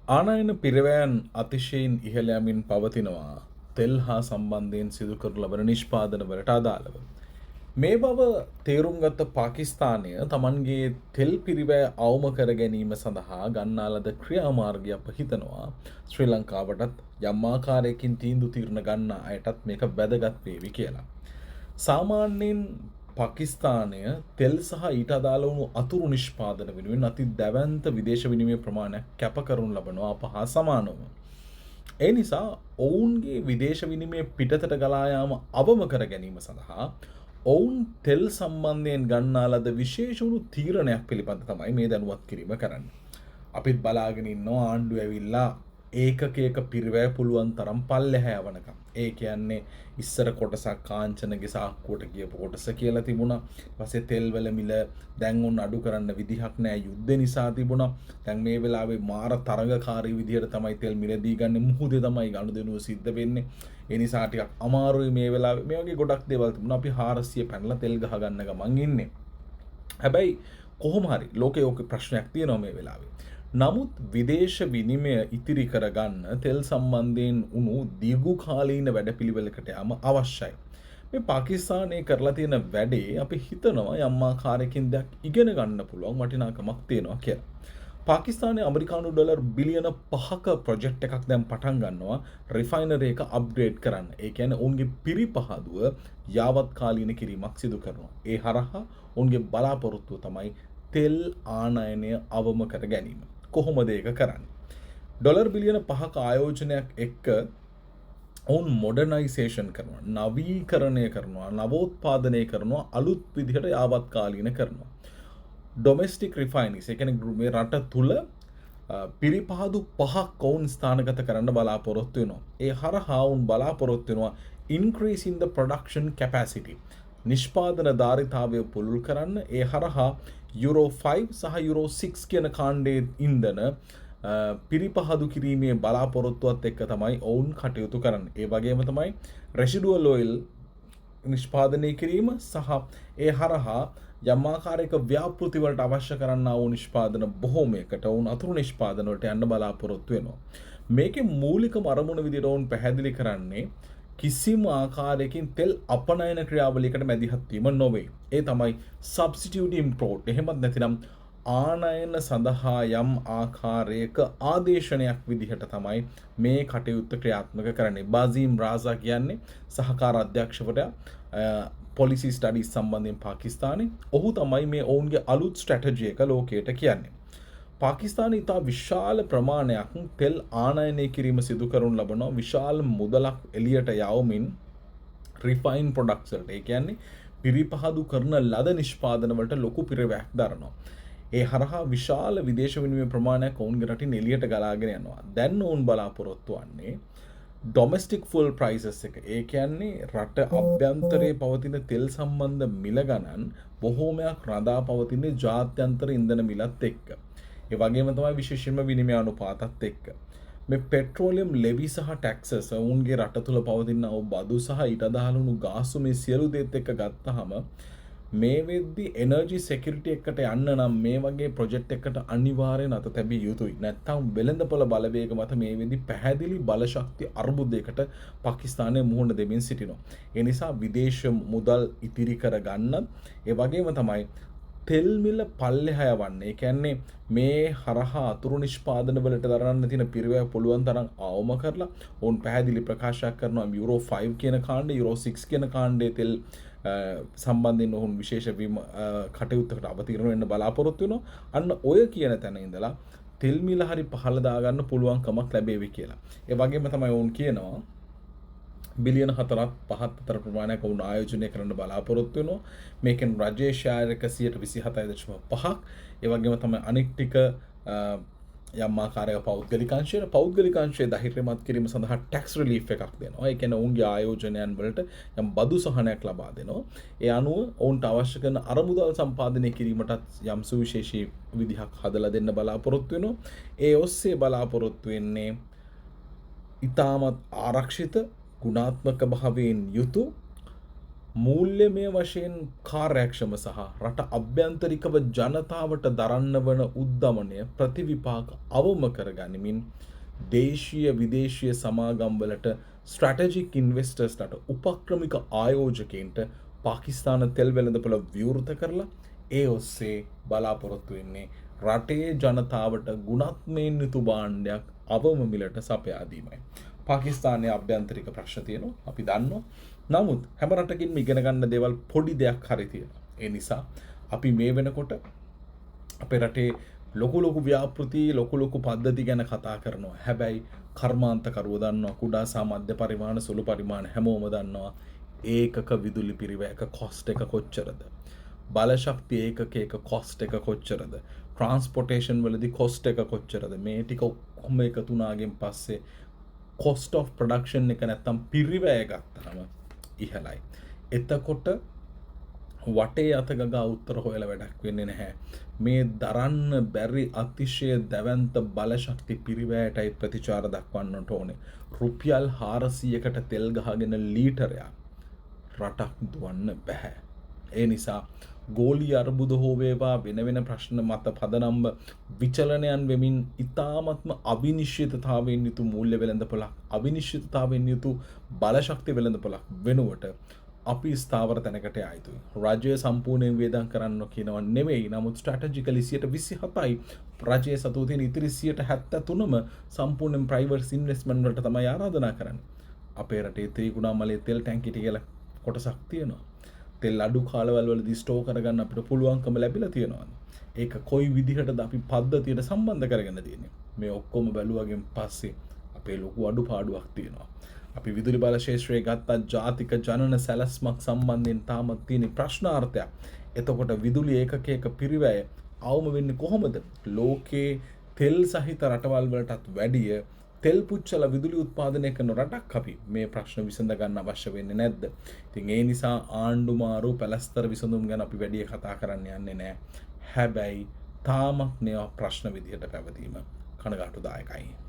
ආනයන පිරවෑන් අතිශයින් ඉහළ යමින් පවතිනවා තෙල් හා සම්බන්ධයෙන් සිදු කරනු ලබන නිෂ්පාදනවලට අදාළව. මේ බව තේරුම් ගත්ත පාකිස්තානය තමන්ගේ තෙල් පිරිවෑ අවම කර ගැනීම සඳහා ගන්නා ලද ක්‍රියාමාර්ගය අප හිතනවා ශ්‍රී ලංකාවටත් යම් ආකාරයකින් තීන්දුව తీරන ගන්නා අයටත් මේක වැදගත් වේවි කියලා. සාමාන්‍යයෙන් පාකිස්තානය තෙල් සහ ඊට අදාළ වුණු අතුරු නිෂ්පාදන වෙනුවෙන් අති දැවැන්ත විදේශ විනිමය ප්‍රමාණයක් කැප කරනු ලබනවා අප හා සමානව. ඒ නිසා ඔවුන්ගේ විදේශ විනිමය පිටතට ගලා යාම අවම කර ගැනීම සඳහා ඔවුන් තෙල් සම්බන්ධයෙන් ගන්නා ලද විශේෂ වූ තීරණයක් පිළිබඳ තමයි මේ දැනුවත් කිරීම කරන්නේ. අපිත් බලාගෙන ඉන්නවා ආණ්ඩුව ඇවිල්ලා ඒකකයක පිරිවැය පුළුවන් තරම් පල්ලෙහා යවනකම්. ඒ කියන්නේ ඉස්සර කොටසක් කාංචනගේ සාක්කුවට ගියපු කොටස කියලා තිබුණා. ඊපස්සේ තෙල් වල මිල දැන් උන් අඩු කරන්න විදිහක් නැහැ යුද්ධ නිසා තිබුණා. දැන් මේ වෙලාවේ මාර තරඟකාරී විදිහට තමයි තෙල් මිලදී ගන්න මුහුදේ තමයි ගනුදෙනුව සිද්ධ වෙන්නේ. ඒ නිසා ටිකක් අමාරුයි මේ වෙලාවේ. මේ වගේ ගොඩක් දේවල් තිබුණා. අපි 400 පැනලා තෙල් ගහ ගන්න ගමන් ඉන්නේ. හැබැයි කොහොම හරි ලෝකේ ඕක ප්‍රශ්නයක් තියෙනවා මේ වෙලාවේ. නමුත් විදේශ විනිමය ඉතිරි කරගන්න තෙල් සම්බන්ධයෙන් වුණු දීර්ඝකාලීන වැඩපිළිවෙලකට යාම අවශ්‍යයි. මේ පාකිස්තානයේ කරලා තියෙන වැඩේ අපි හිතනවා යම් ආකාරයකින් දෙයක් ඉගෙන ගන්න පුළුවන් වටිනාකමක් තියෙනවා කියලා. පාකිස්තානයේ ඇමරිකානු ඩොලර් බිලියන 5ක ප්‍රොජෙක්ට් එකක් දැන් පටන් ගන්නවා රිෆයිනරි එක අප්ග්‍රේඩ් කරන්න. ඒ කියන්නේ ඔවුන්ගේ පිරිපහදුව යාවත් කාලීන කිරීමක් සිදු කරනවා. ඒ හරහා ඔවුන්ගේ බලාපොරොත්තුව තමයි තෙල් ආනයනය අවම කර ගැනීම. කොහොමද ඒක කරන්නේ? ඩොලර් බිලියන 5ක ආයෝජනයක් එක්ක ඔවුන් මොඩර්නයිසේෂන් කරනවා, නවීකරණය කරනවා, නවෝත්පාදනය කරනවා, අලුත් විදිහට යාවත් කාලීන කරනවා. ඩොමෙස්ටික් රිෆයිනරිස් ඒ කියන්නේ මේ රට තුල පිරිපහදු 5ක් ඔවුන් ස්ථානගත කරන්න බලාපොරොත්තු වෙනවා. ඒ හරහා ඔවුන් බලාපොරොත්තු වෙනවා increase in the production capacity. නිෂ්පාදන ධාරිතාවය පුළුල් කරන්න ඒ හරහා යුරෝ 5 සහ යුරෝ 6 කියන කාණ්ඩයේ ඉන්ධන පිරිපහදු කිරීමේ බලාපොරොත්තුවත් එක්ක තමයි ඔවුන් කටයුතු කරන්නේ. ඒ වගේම තමයි රෙසිඩුවල් ඔයිල් නිෂ්පාදනය කිරීම සහ ඒ හරහා යම් ආකාරයක ව්‍යාපෘති වලට අවශ්‍ය කරන්නා වූ නිෂ්පාදන බොහෝමයකට ඔවුන් අතුරු නිෂ්පාදන වලට යන්න බලාපොරොත්තු වෙනවා. මේකේ මූලිකම අරමුණ විදිහට ඔවුන් පැහැදිලි කරන්නේ කිසිම ආකාරයකින් තෙල් අපනයන ක්‍රියාවලියකට මැදිහත් වීම නොවේ. ඒ තමයි සබ්ස්ටිටියුට් ඉම්පෝර්ට්. එහෙමත් නැතිනම් ආනයන සඳහා යම් ආකාරයක ආදේශනයක් විදිහට තමයි මේ කටයුත්ත ක්‍රියාත්මක කරන්නේ. බාසීම් රාසා කියන්නේ සහකාර අධ්‍යක්ෂකවරයා පොලිසි ස්ටඩීස් සම්බන්ධයෙන් පාකිස්තානයේ. ඔහු තමයි මේ ඔවුන්ගේ අලුත් ස්ට්‍රැටජි එක ලෝකයට කියන්නේ. පාකිස්තානයේ ඉතා විශාල ප්‍රමාණයක් තෙල් ආනයනය කිරීම සිදු කරනු ලබනවා. විශාල මුදලක් එළියට යවමින් රිෆයින් ප්‍රොඩක්ට්ස් වලට. ඒ කියන්නේ පිරිපහදු කරන ලද නිෂ්පාදන වලට ලොකු පිරවැයක් දරනවා. ඒ හරහා විශාල විදේශ විනිමය ප්‍රමාණයක් ඔවුන්ගේ රටින් එළියට ගලාගෙන යනවා. දැන් ඔවුන් බලාපොරොත්තු වන්නේ ඩොමෙස්ටික් ෆුල් ප්‍රයිසස් එක. ඒ කියන්නේ රට අභ්‍යන්තරයේ පවතින තෙල් සම්බන්ධ මිල ගණන් බොහෝමයක් රඳා පවතින ජාත්‍යන්තර ඉන්ධන මිලත් එක්ක. ඒ වගේම තමයි විශේෂයෙන්ම විනිමය අනුපාතත් එක්ක. මේ පෙට්‍රෝලියම් ලෙවි සහ ටැක්සස් ඔවුන්ගේ රට තුල පවතින බදු සහ ඊට අදාළ වුණු ගාස්තු මේ සියලු දේත් එක්ක ගත්තාම මේ වෙද්දි එනර්ජි සෙකියුරිටි එකට යන්න නම් මේ වගේ ප්‍රොජෙක්ට් එකකට අනිවාර්යෙන් අත තැබිය යුතුයි. නැත්නම් වෙළඳපොළ බලවේග මත මේ වෙද්දි පැහැදිලි බලශක්ති අර්බුදයකට පාකිස්තානය මුහුණ දෙමින් සිටිනවා. ඒ නිසා විදේශ මුදල් ඉතිරි කර ගන්නත් ඒ වගේම තමයි තෙල් මිල පල්ලෙහා යවන්නේ. ඒ කියන්නේ මේ හරහා අතුරු නිෂ්පාදන වලට දරන්න තියෙන පිරිවැය පුළුවන් තරම් අවම කරලා ඔවුන් පැහැදිලි ප්‍රකාශයක් කරනවා යුරෝ 5 කියන කාණ්ඩය යුරෝ 6 කියන කාණ්ඩයේ තෙල් සම්බන්ධයෙන් ඔවුන් විශේෂ කටයුත්තකට අවතීර්ණ වෙන්න බලාපොරොත්තු වෙනවා. අන්න ඔය කියන තැන ඉඳලා තෙල් මිල හරි පහළ දාගන්න පුළුවන්කමක් ලැබේවි කියලා. ඒ වගේම තමයි ඔවුන් කියනවා බිලියන 4ක් 5ක් අතර ප්‍රමාණයක් වුණ ආයෝජනය කරන්න බලාපොරොත්තු වෙනවා. මේකෙන් රජයේ ෂෙයාර් එක 127.5ක්. ඒ වගේම තමයි අනෙක් ටික යම් ආකාරයක පෞද්ගලික අංශය ධෛර්යමත් කිරීම සඳහා ටැක්ස් රිලීෆ් එකක් දෙනවා. ඒ කියන්නේ ඔවුන්ගේ ආයෝජනයන් වලට යම් බදු සහනයක් ලබා දෙනවා. ඒ අනුව ඔවුන්ට අවශ්‍ය කරන අරමුදල් සම්පාදනය කිරීමටත් යම් සුවිශේෂී විදිහක් හදලා දෙන්න බලාපොරොත්තු වෙනවා. ඒ ඔස්සේ බලාපොරොත්තු වෙන්නේ ඊටමත් ආරක්ෂිත ගුණාත්මක භාවයෙන් යුතු මූල්‍යමය වශයෙන් කාර්යක්ෂම සහ රට අභ්‍යන්තරිකව ජනතාවට දරන්න වන උද්ධමනය ප්‍රතිවිපාක අවම කරගනිමින් දේශීය විදේශීය සමාගම්වලට ස්ට්‍රැටජික් ඉන්වෙස්ටර්ස්ලට උපක්‍රමික ආයෝජකයින්ට පාකිස්තාන තෙල් වෙළඳපොළ විවෘත කරලා ඒ ඔස්සේ බලාපොරොත්තු වෙන්නේ රටේ ජනතාවට ගුණාත්මයෙන් යුතු භාණ්ඩයක් අවම මිලට සපයා දීමයි. පාකිස්තානයේ අභ්‍යන්තරික ප්‍රශ්න තියෙනවා අපි දන්නවා. නමුත් හැම රටකින්ම ඉගෙන ගන්න දේවල් පොඩි දෙයක් හරි තියෙනවා. ඒ නිසා අපි මේ වෙනකොට අපේ රටේ ලොකු ව්‍යාපෘති ලොකු පද්ධති ගැන කතා කරනවා. හැබැයි කර්මාන්තකරුවෝ දන්නවා කුඩා සහ මධ්‍ය පරිමාණ සුළු පරිමාණ හැමෝම දන්නවා ඒකක විදුලි පිරිවැයක කොස්ට් එක කොච්චරද? බලශක්ති ඒකකයක කොස්ට් එක කොච්චරද? ට්‍රාන්ස්පෝර්ටේෂන් වලදී කොස්ට් එක කොච්චරද? මේ ටික ඔක්කොම එකතු වුණාගෙන් පස්සේ cost of production එක නැත්තම් පිරිවැය ගත්තම ඉහළයි. එතකොට වටේ අත ගගා උත්තර හොයලා වැඩක් වෙන්නේ නැහැ. මේ දරන්න බැරි අතිශය දැවැන්ත බලශක්ති පිරිවැයටයි ප්‍රතිචාර දක්වන්නට ඕනේ. රුපියල් 400කට තෙල් ගහගෙන ලීටරයක් රටක් දුවන්න බෑ. ඒ නිසා ගෝලීය අර්බුද හෝ වේවා වෙන ප්‍රශ්න මත පදනම් විචලනයන් වෙමින් ඉතාමත්ම අවිනිශ්චිතතාවයෙන් යුතු මූල්‍ය වෙළඳපොළක් අවිනිශ්චිතතාවයෙන් යුතු බලශක්ති වෙළඳපොළක් වෙනුවට අපි ස්ථාවර තැනකට යයි යුතුයි. රජය සම්පූර්ණයෙන් වේදම් කරන්න කියනවා නෙවෙයි. නමුත් ස්ට්‍රැටජිකලි 27යි රජයේ සතු තියෙන ඉතිරි 73ම සම්පූර්ණයෙන් ප්‍රයිවට් ඉන්වෙස්ට්මන්ට් වලට තමයි ආරාධනා කරන්නේ. අපේ රටේ ත්‍රිකුණාමලයේ තෙල් ටැංකි ටික කොටසක් තියෙනවා. තෙල් අඩු කාලවල වලදී ස්ටෝර් කරගන්න අපිට පුළුවන්කම ලැබිලා තියෙනවා. ඒක කොයි විදිහටද අපි පද්ධතියට සම්බන්ධ කරගෙන තියෙන්නේ? මේ ඔක්කොම බැලුවගෙන් පස්සේ අපේ ලොකු අඩුපාඩුවක් තියෙනවා. අපි විදුලි බල ශේෂ්ත්‍රයේ ගත්ත ජාතික ජනන සැලැස්මක් සම්බන්ධයෙන් තාමත් තියෙන ප්‍රශ්නාර්ථයක්. එතකොට විදුලි ඒකකයක පිරිවැය අවම වෙන්නේ කොහොමද? ලෝකේ තෙල් සහිත රටවල් වලටත් වැඩිය තෙල් පුච්චලා විදුලි උත්පාදනය කරන රටක් අපි මේ ප්‍රශ්න විසඳ ගන්න අවශ්‍ය වෙන්නේ නැද්ද? ඉතින් ඒ නිසා ආණ්ඩු මාරු පැලස්තර විසඳුම් ගැන අපි වැඩි කතා කරන්න යන්නේ නැහැ. හැබැයි තාමත් මේවා ප්‍රශ්න විදිහට පැවතීම කනගාටුදායකයි.